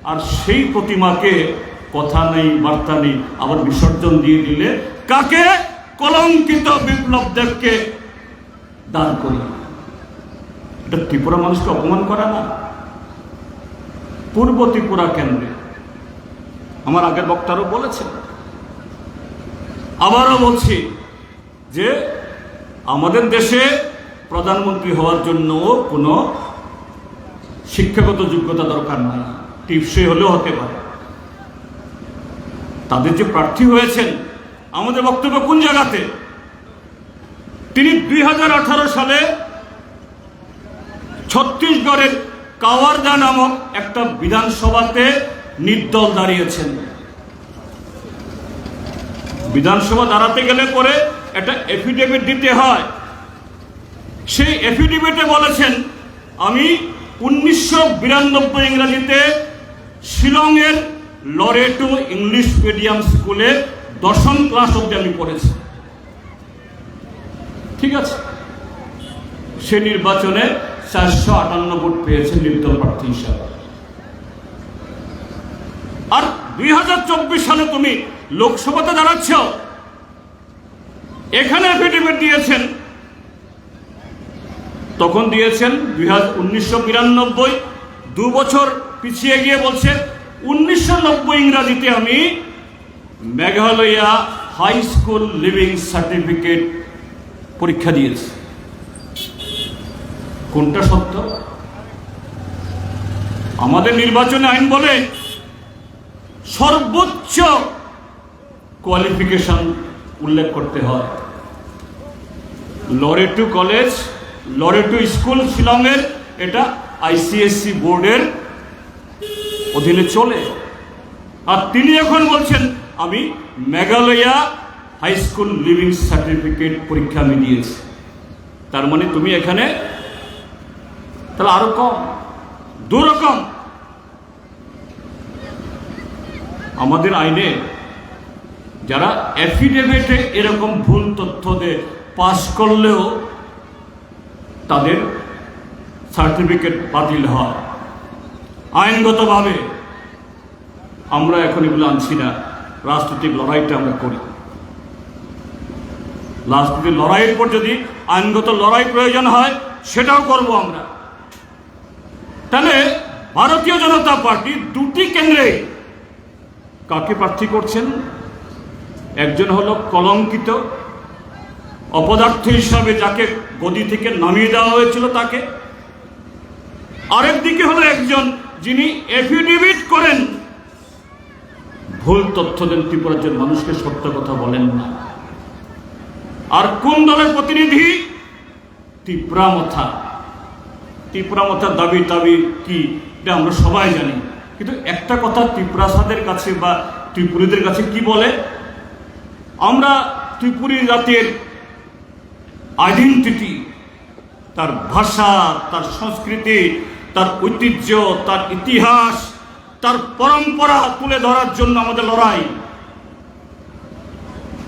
আর সেই প্রতিমাকে কথা নেই বার্তা নেই আবার বিসর্জন দিয়ে দিলে কাকে? কলঙ্কিত বিপ্লব দেবকে দান করি। এটা ত্রিপুরা মানুষকে অপমান করা না? পূর্ব ত্রিপুরা কেন্দ্রে আমার আগের বক্তারও বলেছেন, আবারও বলছি যে আমাদের দেশে প্রধানমন্ত্রী হওয়ার জন্য কোনো শিক্ষাগত যোগ্যতা দরকার নাই, টিপসই হলেও হতে পারে। তাদের যে প্রার্থী হয়েছেন, আমাদের বক্তব্য কোন জায়গাতে? তিনি 2018 সালে ছত্তিশগড়ের কাওয়ারদা নামক একটা বিধানসভাতে নির্দল দাঁড়িয়েছেন। বিধানসভা দাঁড়াতে গেলে পরে একটা এফিডেভিট দিতে হয়। সেই এফিডেভিটে বলেছেন আমি 1992 ইংরেজিতে শিলংয়ের লরেটো ইংলিশ মিডিয়াম স্কুলে 10ম ক্লাস অব্দি আমি পড়েছি। ঠিক আছে, সে নির্বাচনে 458 ভোট পেয়েছে নির্দল প্রার্থী হিসাবে। আর 2024 সালে তুমি লোকসভাতে দাঁড়াচ্ছ, এখানে এফিডেভিট দিয়েছেন, তখন দিয়েছেন 1992, 2 বছর পিছিয়ে গিয়ে বলছে 1990 ইংরাজিতে আমি Meghalaya high school leaving certificate পরীক্ষা দিয়েছি। কোনটা সত্য? আমাদের নির্বাচনে আইন বলে সর্বোচ্চ কোয়ালিফিকেশন উল্লেখ করতে হয়। লরেটো কলেজ, লরেটো স্কুল শিলংয়ের, এটা ICSE বোর্ডের অধীনে চলে। আর তিনি এখন বলছেন আমি Meghalaya high school leaving certificate পরীক্ষা আমি দিয়েছি। তার মানে তুমি এখানে তাহলে আরো কম, দুরকম। আমাদের আইনে যারা অ্যাফিডেভিটে এরকম ভুল তথ্য দিয়ে পাশ করলেও তাদের সার্টিফিকেট বাতিল হয় আইনগতভাবে। আমরা এখন এগুলো আনছি না, রাজনৈতিক লড়াইটা আমরা করি। রাজনৈতিক লড়াইয়ের পর যদি আইনগত লড়াই প্রয়োজন হয় সেটাও করব আমরা। তাহলে ভারতীয় জনতা পার্টি দুটি কেন্দ্রে কাকে প্রার্থী করছেন? একজন হলো কলঙ্কিত অপদার্থ হিসাবে যাকে গদি থেকে নামিয়ে দেওয়া হয়েছিল তাকে, আরেক দিকে হলো একজন যিনি এফিডেভিট করেন, ভুল তথ্য দেন, ত্রিপুরার মানুষকে সত্য কথা বলেন না। আর কোন দলের প্রতিনিধি? ত্রিপুরামথার দাবি কি এটা আমরা সবাই জানি, কিন্তু একটা কথা ত্রিপুরাসাদের কাছে বা ত্রিপুরীদের কাছে কি বলে, আমরা ত্রিপুরী জাতির আইডেন্টিটি, তার ভাষা, তার সংস্কৃতি, তার ঐতিহ্য, তার ইতিহাস, তার পরম্পরা তুলে ধরার জন্য আমাদের লড়াই।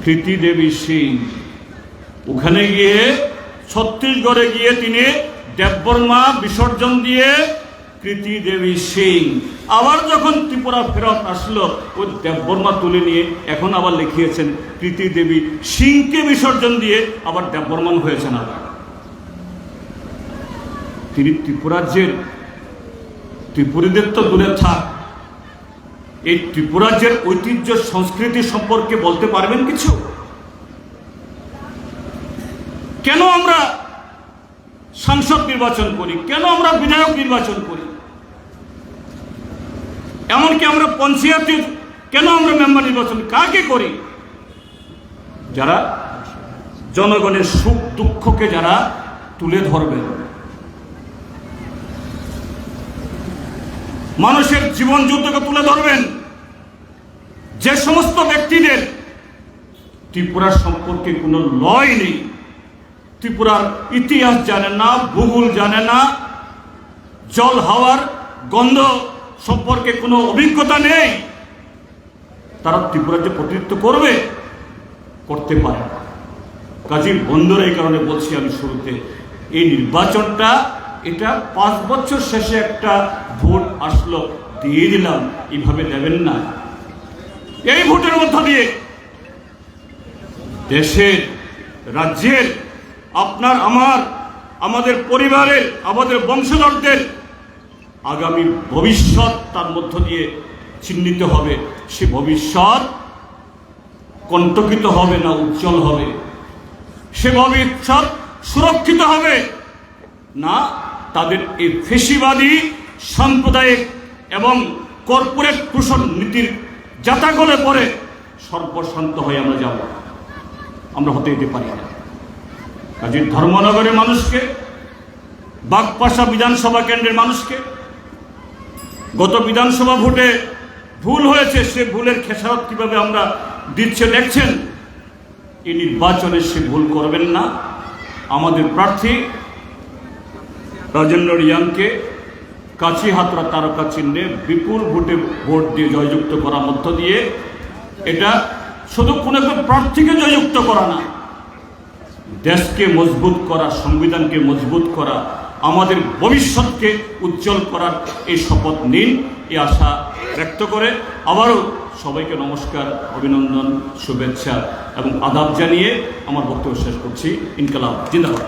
কৃতি দেবী সিং ওখানে গিয়ে ছত্তিশগড়ে গিয়ে তিনি দেববর্মা বিসর্জন দিয়ে কৃতি দেবী সিং, আবার যখন ত্রিপুরা ফেরত আসলো ওই দেববর্মা তুলে নিয়ে এখন আবার লিখিয়েছেন কৃতি দেবী সিংকে বিসর্জন দিয়ে আবার দেববর্মান হয়েছেন। আবার তিনি ত্রিপুরাজ্যের, ত্রিপুরীদের তো দূরে থাক, এই ত্রিপুরাজ্যের ঐতিহ্য সংস্কৃতি সম্পর্কে বলতে পারবেন কিছু? কেন আমরা সাংসদ নির্বাচন করি, কেন আমরা বিধায়ক নির্বাচন করি, এমনকি আমরা পঞ্চায়েতের কেন আমরা মেম্বার নির্বাচন কাকে করি? যারা জনগণের সুখ দুঃখকে যারা তুলে ধরবেন, মানুষের জীবন যুদ্ধকে তুলে ধরবেন, যে সমস্ত ব্যক্তিদের ত্রিপুরার সম্পর্কে কোনো লয় নেই, ত্রিপুরার ইতিহাস জানে না, ভূগোল জানে না, জল হাওয়ার গন্ধ সম্পর্কে কোনো অভিজ্ঞতা নেই, তারা ত্রিপুরার যে প্রতিনিধিত্ব করতে পারে। কাজী বন্ধুরা, এই কারণে বলছি আমি শুরুতে, এই নির্বাচনটা এটা 5 বছর শেষে একটা ভোট আসলো দিয়ে দিলাম, এইভাবে দেবেন না। এই ভোটের মধ্য দিয়ে দেশের, রাজ্যের, আপনার, আমাদের পরিবারের, আমাদের বংশধরদের আগামী ভবিষ্যৎ তার মধ্য দিয়ে চিহ্নিত হবে। সে ভবিষ্যৎ কণ্টকিত হবে না, উজ্জ্বল হবে। সে ভবিষ্যৎ সুরক্ষিত হবে না তাদের এই ফেসিবাদী সাম্প্রদায়িক এবং কর্পোরেট দূষণ নীতির জাতাকলে পরে সর্বশান্ত হয়ে আমরা যাব, আমরা হতে যেতে পারি না। কাজে ধর্মনগরের মানুষকে, বাগপাশা বিধানসভা কেন্দ্রের মানুষকে, গত বিধানসভা ভোটে ভুল হয়েছে, সে ভুলের খেসারত কিভাবে আমরা দিচ্ছে দেখছেন। এই নির্বাচনে সে ভুল করবেন না। আমাদের প্রার্থী রাজেন্দ্র রিয়াংকে কাছি হাতরা তারকা চিহ্নে বিপুল ভোটে ভোট দিয়ে জয়যুক্ত করার মধ্য দিয়ে, এটা শুধু কোনো একটা প্রার্থীকে জয়যুক্ত করা না, দেশকে মজবুত করা, সংবিধানকে মজবুত করা, আমাদের ভবিষ্যৎকে উজ্জ্বল করার এই শপথ নিন, এই আশা ব্যক্ত করে আবারও সবাইকে নমস্কার, অভিনন্দন, শুভেচ্ছা এবং আদাব জানিয়ে আমার বক্তব্য শেষ করছি। ইনকালাব জিন্দাবাদ।